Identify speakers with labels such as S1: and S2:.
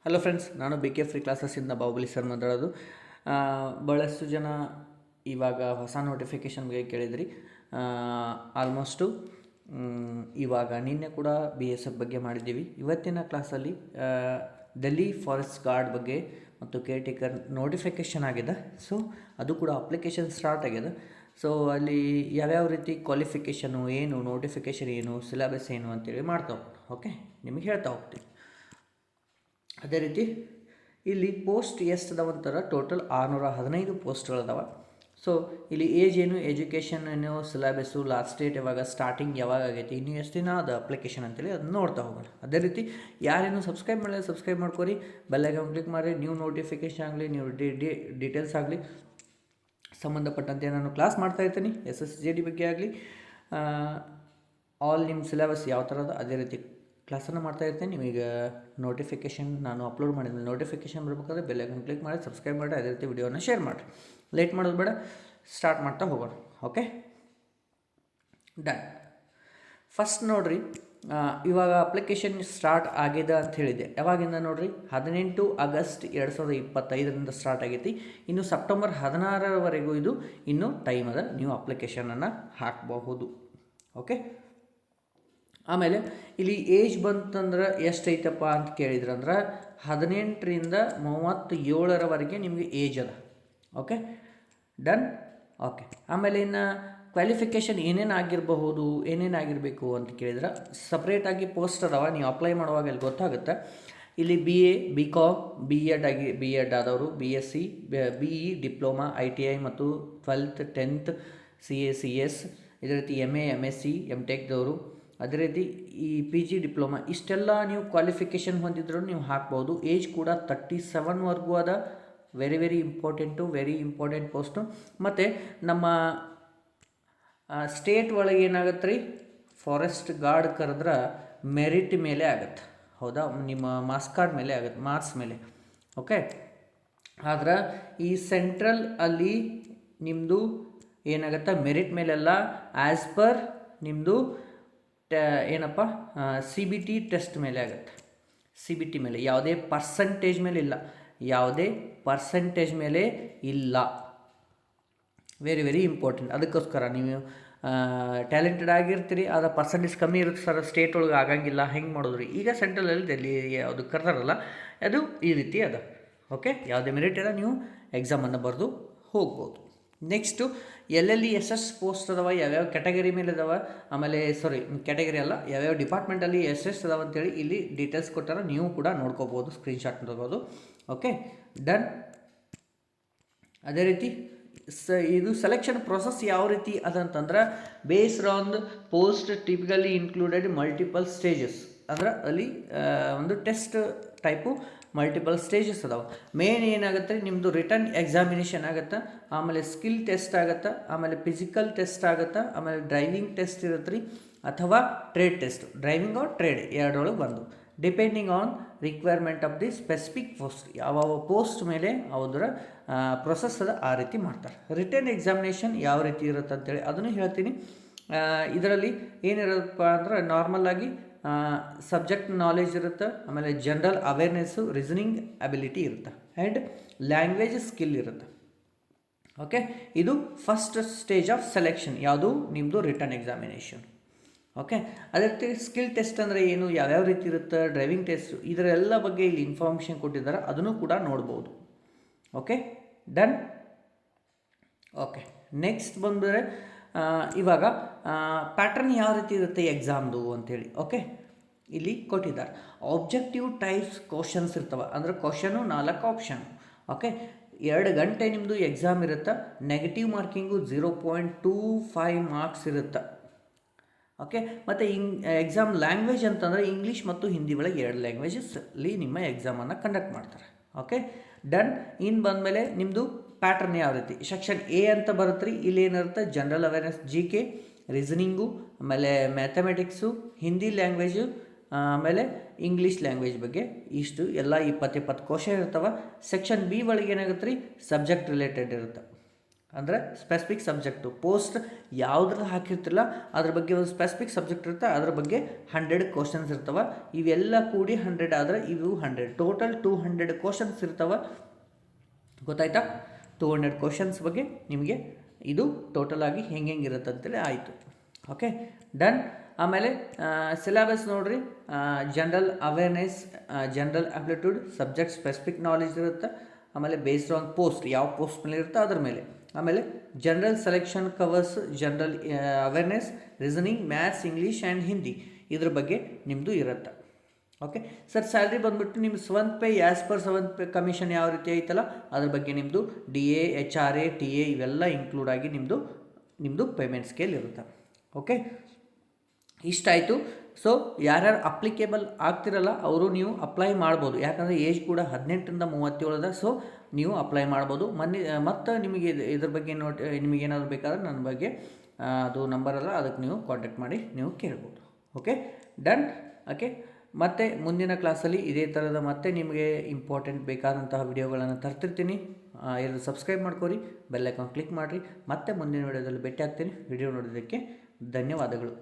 S1: Hello friends, ನಾನು B K free ಕ್ಲಾಸಸ್ಸಿಂದ Bahubali sir ಮಾತಾಡೋದು. ಭಾಳಷ್ಟು ಜನ ಇವಾಗ ಹೊಸ ನೋಟಿಫಿಕೇಷನ್ ಬಗ್ಗೆ ಕೇಳಿದ್ರಿ. ಆಲ್ಮೋಸ್ಟು ಇವಾಗ ನಿನ್ನೆ ಕೂಡ ಬಿ ಎಸ್ ಎಫ್ ಬಗ್ಗೆ ಮಾಡಿದ್ದೀವಿ. ಇವತ್ತಿನ ಕ್ಲಾಸಲ್ಲಿ ಡೆಲ್ಲಿ ಫಾರೆಸ್ಟ್ ಗಾರ್ಡ್ ಬಗ್ಗೆ ಮತ್ತು ಕೇರ್ ಟೇಕರ್ ನೋಟಿಫಿಕೇಷನ್ ಆಗಿದೆ. ಸೊ ಅದು ಕೂಡ ಅಪ್ಲಿಕೇಶನ್ ಸ್ಟಾರ್ಟ್ ಆಗಿದೆ. ಸೊ ಅಲ್ಲಿ ಯಾವ್ಯಾವ ರೀತಿ ಕ್ವಾಲಿಫಿಕೇಷನು ಏನು, ನೋಟಿಫಿಕೇಷನ್ ಏನು, ಸಿಲೆಬಸ್ ಏನು ಅಂತೇಳಿ ಮಾಡ್ತಾ ಹೋಗ್ತೀನಿ. ಓಕೆ, ನಿಮಗೆ ಹೇಳ್ತಾ ಹೋಗ್ತೀನಿ. ಅದೇ ರೀತಿ ಇಲ್ಲಿ ಪೋಸ್ಟ್ ಎಷ್ಟು ಅದಾವ ಅಂತಾರೆ, ಟೋಟಲ್ 615 ಪೋಸ್ಟ್ಗಳದಾವ. ಸೊ ಇಲ್ಲಿ ಏಜ್ ಏನು, ಎಜುಕೇಷನ್ ಏನು, ಸಿಲೆಬಸ್ಸು, ಲಾಸ್ಟ್ ಡೇಟ್ ಯಾವಾಗ, ಸ್ಟಾರ್ಟಿಂಗ್ ಯಾವಾಗ ಆಗೈತಿ, ಇನ್ನೂ ಎಷ್ಟು ದಿನ ಅದು ಅಪ್ಲಿಕೇಶನ್ ಅಂತೇಳಿ ಅದನ್ನ ನೋಡ್ತಾ ಹೋಗೋಣ. ಅದೇ ರೀತಿ ಯಾರೇನು ಸಬ್ಸ್ಕ್ರೈಬ್ ಮಾಡಲಿ ಸಬ್ಸ್ಕ್ರೈಬ್ ಮಾಡ್ಕೊರಿ, ಬೆಲ್ಲೈಕನ್ ಕ್ಲಿಕ್ ಮಾಡಿ. ನ್ಯೂ ನೋಟಿಫಿಕೇಷನ್ ಆಗಲಿ, ನ್ಯೂ ಡೀಟೇಲ್ಸ್ ಆಗಲಿ, ಸಂಬಂಧಪಟ್ಟಂತೆ ನಾನು ಕ್ಲಾಸ್ ಮಾಡ್ತಾಯಿರ್ತೀನಿ. SSJD ಬಗ್ಗೆ ಆಗಲಿ, ಆಲ್ ನಿಮ್ಮ ಸಿಲೆಬಸ್ ಯಾವ ಥರದ ಅದೇ ರೀತಿ ಕ್ಲಾಸನ್ನು ಮಾಡ್ತಾಯಿರ್ತೀನಿ. ನಿಮಗೆ ನೋಟಿಫಿಕೇಷನ್ ನಾನು ಅಪ್ಲೋಡ್ ಮಾಡಿದ್ದೀನಿ, ನೋಟಿಫಿಕೇಷನ್ ಬರಬೇಕಾದ್ರೆ ಬೆಲ್ಲೈಕನ್ ಕ್ಲಿಕ್ ಮಾಡಿ, ಸಬ್ಸ್ಕ್ರೈಬ್ ಮಾಡಿ, ಅದೇ ರೀತಿ ವಿಡಿಯೋನ ಶೇರ್ ಮಾಡಿರಿ. ಲೇಟ್ ಮಾಡೋದು ಬೇಡ, ಸ್ಟಾರ್ಟ್ ಮಾಡ್ತಾ ಹೋಗೋಣ. Okay, done. ಫಸ್ಟ್ ನೋಡಿರಿ, ಇವಾಗ ಅಪ್ಲಿಕೇಶನ್ ಸ್ಟಾರ್ಟ್ ಆಗಿದೆ ಅಂತ ಹೇಳಿದೆ. ಯಾವಾಗಿಂದ ನೋಡಿರಿ, 18 ಆಗಸ್ಟ್ 2025 ಸ್ಟಾರ್ಟ್ ಆಗೈತಿ. ಇನ್ನು ಸೆಪ್ಟೆಂಬರ್ 16ರವರೆಗೂ ಇದು ಇನ್ನೂ ಟೈಮ್ ಅದ, ನೀವು ಅಪ್ಲಿಕೇಶನನ್ನು ಹಾಕಬಹುದು. ಓಕೆ, ಆಮೇಲೆ ಇಲ್ಲಿ ಏಜ್ ಬಂತಂದ್ರೆ ಎಷ್ಟೈತಪ್ಪ ಅಂತ ಕೇಳಿದ್ರಂದ್ರೆ 18ರಿಂದ 37ರವರೆಗೆ ನಿಮಗೆ ಏಜ್ ಅದ. Okay, done. ಓಕೆ, ಆಮೇಲೆ ಇನ್ನು ಕ್ವಾಲಿಫಿಕೇಷನ್ ಏನೇನು ಆಗಿರಬಹುದು, ಏನೇನು ಆಗಿರಬೇಕು ಅಂತ ಕೇಳಿದ್ರೆ ಸಪ್ರೇಟಾಗಿ ಪೋಸ್ಟ್ ಅದಾವ. ನೀವು ಅಪ್ಲೈ ಮಾಡುವಾಗ ಇಲ್ಲಿ ಗೊತ್ತಾಗುತ್ತೆ. ಇಲ್ಲಿ BA, BCom, ಬಿ ಎಡ್ ಆದವರು, BSc, BE, ಡಿಪ್ಲೊಮಾ, ITI ಮತ್ತು 12th 10th CA, ಇದೇ ರೀತಿ MA, MSc, MTechದವರು, ಅದೇ ರೀತಿ ಈ PG ಡಿಪ್ಲೊಮಾ, ಇಷ್ಟೆಲ್ಲ ನೀವು ಕ್ವಾಲಿಫಿಕೇಷನ್ ಹೊಂದಿದ್ರು ನೀವು ಹಾಕ್ಬೋದು. ಏಜ್ ಕೂಡ 37ವರೆಗೂ ಅದ. Very important post. ಮತ್ತು ನಮ್ಮ ಸ್ಟೇಟ್ ಒಳಗೆ ಏನಾಗುತ್ತೆ ರೀ, ಫಾರೆಸ್ಟ್ ಗಾರ್ಡ್ ಕರೆದ್ರೆ ಮೆರಿಟ್ ಮೇಲೆ ಆಗುತ್ತೆ. ಹೌದಾ, ನಿಮ್ಮ ಮಾರ್ಕ್ಸ್ ಕಾರ್ಡ್ ಮೇಲೆ ಆಗುತ್ತೆ, ಮಾರ್ಕ್ಸ್ ಮೇಲೆ. ಓಕೆ, ಆದ್ರೆ ಈ ಸೆಂಟ್ರಲ್ ಅಲ್ಲಿ ನಿಮ್ಮದು ಏನಾಗುತ್ತೆ, ಮೆರಿಟ್ ಮೇಲೆಲ್ಲ ಆ್ಯಸ್ ಪರ್ ನಿಮ್ಮದು ಏನಪ್ಪ CBT ಟೆಸ್ಟ್ ಮೇಲೆ ಆಗುತ್ತೆ. CBT ಮೇಲೆ, ಯಾವುದೇ ಪರ್ಸಂಟೇಜ್ ಮೇಲೆ ಇಲ್ಲ, ಯಾವುದೇ ಪರ್ಸಂಟೇಜ್ ಮೇಲೆ ಇಲ್ಲ. Very important. ಅದಕ್ಕೋಸ್ಕರ ನೀವು ಟ್ಯಾಲೆಂಟೆಡ್ ಆಗಿರ್ತೀರಿ, ಆದರೆ ಪರ್ಸಂಟೇಜ್ ಕಮ್ಮಿ ಇರುತ್ತೆ ಸರ್, ಸ್ಟೇಟ್ ಒಳಗೆ ಆಗಂಗಿಲ್ಲ, ಹೆಂಗೆ ಮಾಡೋದ್ರಿ? ಈಗ ಸೆಂಟ್ರಲಲ್ಲಿ ಡೆಲ್ಲಿ ಯಾವುದು ಕರ್ದಾರಲ್ಲ, ಅದು ಈ ರೀತಿ ಅದ. ಓಕೆ, ಯಾವುದೇ ಮೆರಿಟ್ ಇಲ್ಲ, ನೀವು ಎಕ್ಸಾಮನ್ನು ಬರೆದು ಹೋಗ್ಬೋದು. ನೆಕ್ಸ್ಟು ಎಲ್ಲೆಲ್ಲಿ ಎಷ್ಟು ಪೋಸ್ಟ್ ಅದಾವ, ಯಾವ್ಯಾವ ಕ್ಯಾಟಗರಿ ಮೇಲೆ ಅದಾವ, ಆಮೇಲೆ ಕ್ಯಾಟಗರಿ ಅಲ್ಲ, ಯಾವ್ಯಾವ ಡಿಪಾರ್ಟ್ಮೆಂಟಲ್ಲಿ ಎಷ್ಟು ಅದಾವ ಅಂತೇಳಿ ಇಲ್ಲಿ ಡೀಟೇಲ್ಸ್ ಕೊಟ್ಟಾರ. ನೀವು ಕೂಡ ನೋಡ್ಕೋಬೋದು, ಸ್ಕ್ರೀನ್ಶಾಟ್ ತಗೋಬೋದು. Okay, done. ಅದೇ ರೀತಿ ಇದು ಸೆಲೆಕ್ಷನ್ ಪ್ರೊಸೆಸ್ ಯಾವ ರೀತಿ ಅದಂತಂದ್ರೆ, based on the post typically included multiple stages. ಅಂದ್ರೆ ಅಲ್ಲಿ ಒಂದು ಟೆಸ್ಟ್ ಟೈಪು ಮಲ್ಟಿಪಲ್ ಸ್ಟೇಜಸ್ ಅದಾವೆ. ಮೇನ್ ಏನಾಗುತ್ತೆ, ನಿಮ್ಮದು ರಿಟರ್ನ್ ಎಕ್ಸಾಮಿನೇಷನ್ ಆಗುತ್ತೆ, ಆಮೇಲೆ ಸ್ಕಿಲ್ ಟೆಸ್ಟ್ ಆಗುತ್ತೆ, ಆಮೇಲೆ ಫಿಸಿಕಲ್ ಟೆಸ್ಟ್ ಆಗುತ್ತೆ, ಆಮೇಲೆ ಡ್ರೈವಿಂಗ್ ಟೆಸ್ಟ್ ಇರುತ್ತೆ ರೀ, ಅಥವಾ trade test. Driving or trade ಎರಡರೊಳಗೆ ಬಂದು, depending on requirement of the specific post. ಯಾವ ಪೋಸ್ಟ್ ಮೇಲೆ ಅದರ ಪ್ರೊಸೆಸ್ ಅದ ಆ ರೀತಿ ಮಾಡ್ತಾರೆ. ರಿಟರ್ನ್ ಎಕ್ಸಾಮಿನೇಷನ್ ಯಾವ ರೀತಿ ಇರುತ್ತೆ ಅಂತೇಳಿ ಅದನ್ನು ಹೇಳ್ತೀನಿ. ಇದರಲ್ಲಿ ಏನಿರುತ್ತಪ್ಪ ಅಂದ್ರೆ, ನಾರ್ಮಲಾಗಿ ಸಬ್ಜೆಕ್ಟ್ ನಾಲೆಜ್ ಇರುತ್ತೆ, ಆಮೇಲೆ ಜನರಲ್ ಅವೇರ್ನೆಸ್ಸು, ರೀಸನಿಂಗ್ ಅಬಿಲಿಟಿ ಇರುತ್ತೆ, ಆ್ಯಂಡ್ ಲ್ಯಾಂಗ್ವೇಜ್ ಸ್ಕಿಲ್ ಇರುತ್ತೆ. ಓಕೆ, ಇದು ಫಸ್ಟ್ ಸ್ಟೇಜ್ ಆಫ್ ಸೆಲೆಕ್ಷನ್, ಯಾವುದು ನಿಮ್ಮದು ರಿಟರ್ನ್ ಎಕ್ಸಾಮಿನೇಷನ್. ಓಕೆ, ಅದೇ ರೀತಿ ಸ್ಕಿಲ್ ಟೆಸ್ಟ್ ಅಂದರೆ ಏನು, ಯಾವ್ಯಾವ ರೀತಿ ಇರುತ್ತೆ, ಡ್ರೈವಿಂಗ್ ಟೆಸ್ಟ್, ಇದರೆಲ್ಲ ಬಗ್ಗೆ ಇಲ್ಲಿ ಇನ್ಫಾರ್ಮೇಷನ್ ಕೊಟ್ಟಿದ್ದಾರೆ, ಅದನ್ನು ಕೂಡ ನೋಡ್ಬೋದು. Okay, done. ಓಕೆ, ನೆಕ್ಸ್ಟ್ ಬಂದರೆ ಇವಾಗ ಪ್ಯಾಟ್ರನ್ ಯಾವ ರೀತಿ ಇರುತ್ತೆ ಎಕ್ಸಾಮ್ದು ಅಂತೇಳಿ. ಓಕೆ, ಇಲ್ಲಿ ಕೊಟ್ಟಿದ್ದಾರೆ. ಆಬ್ಜೆಕ್ಟಿವ್ ಟೈಪ್ಸ್ ಕ್ವಶನ್ಸ್ ಇರ್ತವೆ, ಅಂದರೆ ಕ್ವಶನು 4 ಆಪ್ಷನ್. ಓಕೆ, 2 ಗಂಟೆ ನಿಮ್ಮದು ಎಕ್ಸಾಮ್ ಇರುತ್ತೆ. ನೆಗೆಟಿವ್ ಮಾರ್ಕಿಂಗು 0.25 ಮಾರ್ಕ್ಸ್ ಇರುತ್ತೆ. ಓಕೆ, ಮತ್ತು ಎಕ್ಸಾಮ್ ಲ್ಯಾಂಗ್ವೇಜ್ ಅಂತಂದರೆ ಇಂಗ್ಲೀಷ್ ಮತ್ತು ಹಿಂದಿ ಒಳಗೆ 2 ಲ್ಯಾಂಗ್ವೇಜಸ್ಸಲ್ಲಿ ನಿಮ್ಮ ಎಕ್ಸಾಮನ್ನು ಕಂಡಕ್ಟ್ ಮಾಡ್ತಾರೆ. Okay, done. ಇನ್ನು ಬಂದಮೇಲೆ ನಿಮ್ಮದು ಪ್ಯಾಟ್ರನ್ ಯಾವ ರೀತಿ, ಸೆಕ್ಷನ್ A ಅಂತ ಬರುತ್ತೆ ರೀ. ಇಲ್ಲಿ ಏನಿರುತ್ತೆ, ಜನರಲ್ ಅವೇರ್ನೆಸ್, GK, ರೀಸನಿಂಗು, ಆಮೇಲೆ ಮ್ಯಾಥಮೆಟಿಕ್ಸು, ಹಿಂದಿ ಲ್ಯಾಂಗ್ವೇಜು, ಆಮೇಲೆ ಇಂಗ್ಲೀಷ್ ಲ್ಯಾಂಗ್ವೇಜ್ ಬಗ್ಗೆ, ಇಷ್ಟು ಎಲ್ಲ 20 ಕ್ವಶನ್ ಇರ್ತವೆ. ಸೆಕ್ಷನ್ B ಒಳಗೆ ಏನಾಗುತ್ತೆ ರೀ, ಸಬ್ಜೆಕ್ಟ್ ರಿಲೇಟೆಡ್ ಇರುತ್ತೆ. ಅಂದರೆ ಸ್ಪೆಸಿಫಿಕ್ ಸಬ್ಜೆಕ್ಟು ಪೋಸ್ಟ್ ಯಾವುದ್ರಲ್ಲಿ ಹಾಕಿರ್ತಿಲ್ಲ ಅದ್ರ ಬಗ್ಗೆ ಒಂದು ಸ್ಪೆಸಿಫಿಕ್ ಸಬ್ಜೆಕ್ಟ್ ಇರುತ್ತೆ, ಅದ್ರ ಬಗ್ಗೆ 100 ಕ್ವಶನ್ಸ್ ಇರ್ತವೆ. ಇವೆಲ್ಲ ಕೂಡಿ 100 ಆದರೆ ಇವು 100 ಟೋಟಲ್ 200 ಕ್ವಶನ್ಸ್ ಇರ್ತವೆ. ಗೊತ್ತಾಯ್ತಾ? 200 ಕ್ವಶನ್ಸ್ ಬಗ್ಗೆ ನಿಮಗೆ ಇದು ಟೋಟಲ್ ಆಗಿ ಹೆಂಗಿರುತ್ತೆ ಅಂತೇಳಿ ಆಯಿತು. Okay, done. ಆಮೇಲೆ ಸಿಲೆಬಸ್ ನೋಡ್ರಿ, general awareness, general aptitude, subject specific knowledge ಇರುತ್ತೆ. ಆಮೇಲೆ ಬೇಸ್ಡ್ ಆನ್ ಪೋಸ್ಟ್, ಯಾವ ಪೋಸ್ಟ್ ಮೇಲೆ ಇರುತ್ತೆ ಅದ್ರ ಮೇಲೆ. ಆಮೇಲೆ general selection covers general awareness, reasoning, maths, English and Hindi ಇದ್ರ ಬಗ್ಗೆ ನಿಮ್ಮದು ಇರುತ್ತೆ. ಓಕೆ ಸರ್, ಸ್ಯಾಲ್ರಿ ಬಂದುಬಿಟ್ಟು ನಿಮ್ಮ ಸ್ವಂತ ಪೇ ಆ್ಯಸ್ ಪರ್ ಸ್ವಂತ ಪೇ ಕಮಿಷನ್ ಯಾವ ರೀತಿ ಐತಲ್ಲ ಅದ್ರ ಬಗ್ಗೆ ನಿಮ್ಮದು DA, HRA, TA ಇವೆಲ್ಲ ಇನ್ಕ್ಲೂಡ್ ಆಗಿ ನಿಮ್ಮದು ಪೇಮೆಂಟ್ ಸ್ಕೇಲ್ ಇರುತ್ತೆ. ಓಕೆ, ಇಷ್ಟಾಯಿತು. ಸೊ ಯಾರ್ಯಾರು ಅಪ್ಲಿಕೇಬಲ್ ಆಗ್ತಿರಲ್ಲ ಅವರು ನೀವು ಅಪ್ಲೈ ಮಾಡ್ಬೋದು, ಯಾಕಂದರೆ ಏಜ್ ಕೂಡ 18ರಿಂದ 37 ಸೊ ನೀವು ಅಪ್ಲೈ ಮಾಡ್ಬೋದು. ಮತ್ತು ನಿಮಗೆ ಇದ್ರ ಬಗ್ಗೆ ನಿಮಗೇನಾದರೂ ಬೇಕಾದ್ರೆ ನನ್ನ ಬಗ್ಗೆ ಅದು ನಂಬರಲ್ಲ, ಅದಕ್ಕೆ ನೀವು ಕಾಂಟ್ಯಾಕ್ಟ್ ಮಾಡಿ ನೀವು ಕೇಳ್ಬೋದು. Okay, done. ಓಕೆ, ಮತ್ತು ಮುಂದಿನ ಕ್ಲಾಸಲ್ಲಿ ಇದೇ ಥರದ ಮತ್ತೆ ನಿಮಗೆ ಇಂಪಾರ್ಟೆಂಟ್ ಬೇಕಾದಂತಹ ವಿಡಿಯೋಗಳನ್ನು ತರ್ತಿರ್ತೀನಿ. ಎಲ್ಲರೂ ಸಬ್ಸ್ಕ್ರೈಬ್ ಮಾಡ್ಕೊರಿ, ಬೆಲ್ ಐಕಾನ್ ಕ್ಲಿಕ್ ಮಾಡಿರಿ. ಮತ್ತೆ ಮುಂದಿನ ವಿಡಿಯೋದಲ್ಲಿ ಭೇಟಿ ಆಗ್ತೀನಿ. ವಿಡಿಯೋ ನೋಡೋದಕ್ಕೆ ಧನ್ಯವಾದಗಳು.